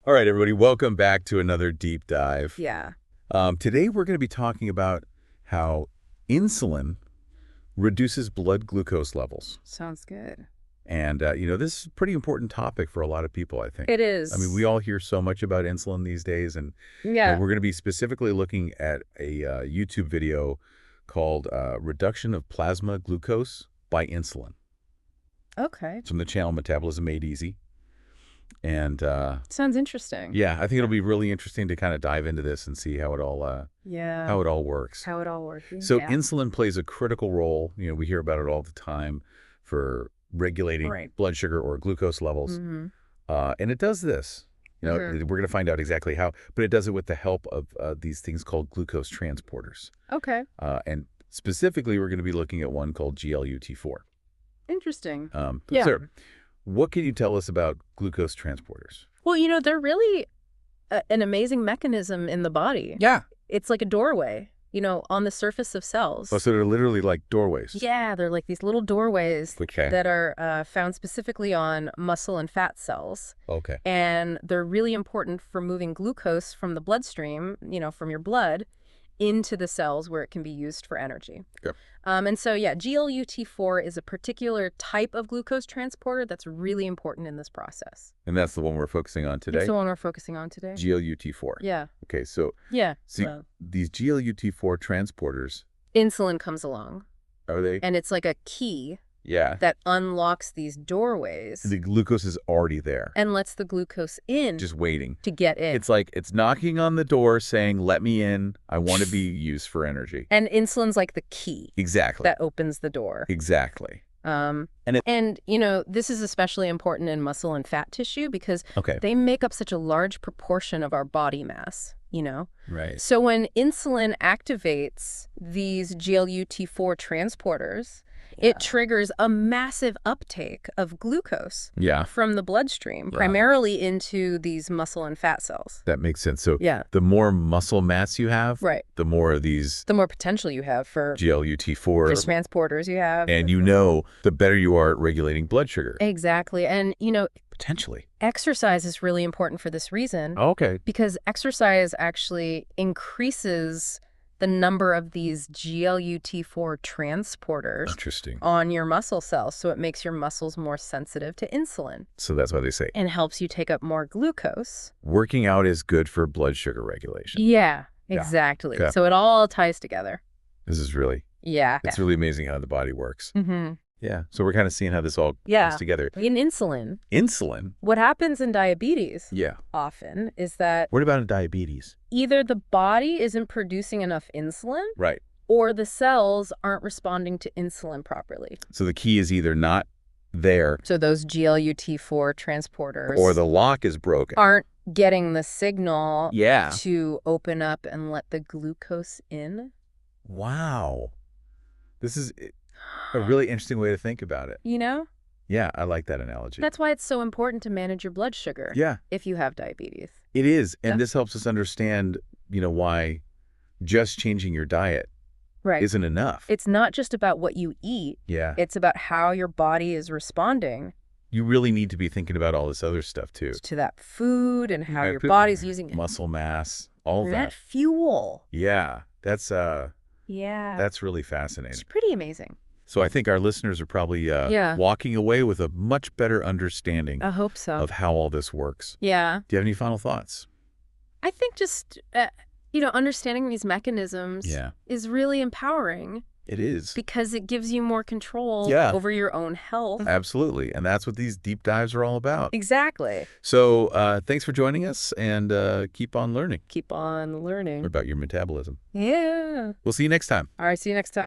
All right, everybody, welcome back to another deep dive. Yeah. Today, we're going to be talking about how insulin reduces blood glucose levels. Sounds good. And, this is a pretty important topic for a lot of people, I think. It I mean, is. we all hear so much about insulin these days, and Yeah. we're going to be specifically looking at a YouTube video called Reduction of Plasma Glucose by Insulin. Okay. It's from the channel Metabolism Made Easy. And Sounds interesting. yeah, I think it'll be really interesting to kind of dive into this and see how it all works. How it all works. So Yeah. insulin plays a critical role. We hear about it all the time for regulating Right. blood sugar or glucose levels. Mm-hmm. And it does this. We're going to find out exactly how, but it does it with the help of these things called glucose transporters. Okay. And specifically, we're going to be looking at one called GLUT4. Interesting. Yeah. Sarah, what can you tell us about glucose transporters? Well, they're really an amazing mechanism in the body. Yeah. It's like a doorway, on the surface of cells. Oh, so they're literally like doorways. Yeah, they're like these little doorways Okay. that are found specifically on muscle and fat cells. Okay. And they're really important for moving glucose from the bloodstream, from your blood, into the cells where it can be used for energy. Yep. And so, yeah, GLUT4 is a particular type of glucose transporter that's really important in this process. And that's the one we're focusing on today? It's the one we're focusing on today. GLUT4. Yeah. Okay, so Yeah. see, these GLUT4 transporters, Insulin comes along, are they? and it's like a key Yeah. that unlocks these doorways The glucose is already there, and lets the glucose in just waiting. to get in. It's like it's knocking on the door saying, let me in. I want to be used for energy. And insulin's like the key Exactly. that opens the door. Exactly. And this is especially important in muscle and fat tissue because Okay. they make up such a large proportion of our body mass, Right. So when insulin activates these GLUT4 transporters, it triggers a massive uptake of glucose Yeah. from the bloodstream, Yeah. primarily into these muscle and fat cells. That makes sense. So Yeah. the more muscle mass you have, Right. the more of these The more potential you have for GLUT4, the transporters you have. and the better you are at regulating blood sugar. Exactly. And, Potentially. exercise is really important for this reason. Okay. Because exercise actually increases the number of these GLUT4 transporters Interesting. on your muscle cells. So it makes your muscles more sensitive to insulin So that's why they say and helps you take up more glucose. working out is good for blood sugar regulation. Yeah, Yeah. exactly. Okay. So it all ties together. This is really, Yeah. it's really amazing how the body works. Mm-hmm. Yeah. So we're kind of seeing how this all Yeah. comes together. In insulin, Insulin. what happens in diabetes Yeah. often is that What about in diabetes? either the body isn't producing enough insulin Right. or the cells aren't responding to insulin properly. So the key is either not there So those GLUT4 transporters or the lock is broken. aren't getting the signal Yeah. to open up and let the glucose in. Wow. This is a really interesting way to think about it. Yeah, I like that analogy. That's why it's so important to manage your blood sugar Yeah, if you have diabetes. it is. And Yeah. this helps us understand, why just changing your diet Right. isn't enough. It's not just about what you eat. Yeah. It's about how your body is responding You really need to be thinking about all this other stuff too. to that food and how Yeah, your food- body's using it. Muscle mass, all And that. that fuel. Yeah, that's Yeah. that's really fascinating. It's pretty amazing. So I think our listeners are probably Yeah. walking away with a much better understanding I hope so. of how all this works. Yeah. Do you have any final thoughts? I think just, understanding these mechanisms Yeah. is really empowering It is. because it gives you more control Yeah. over your own health. Absolutely. And that's what these deep dives are all about. Exactly. So thanks for joining us, and keep on learning Keep on learning. about your metabolism. Yeah. We'll see you next time. All right. See you next time.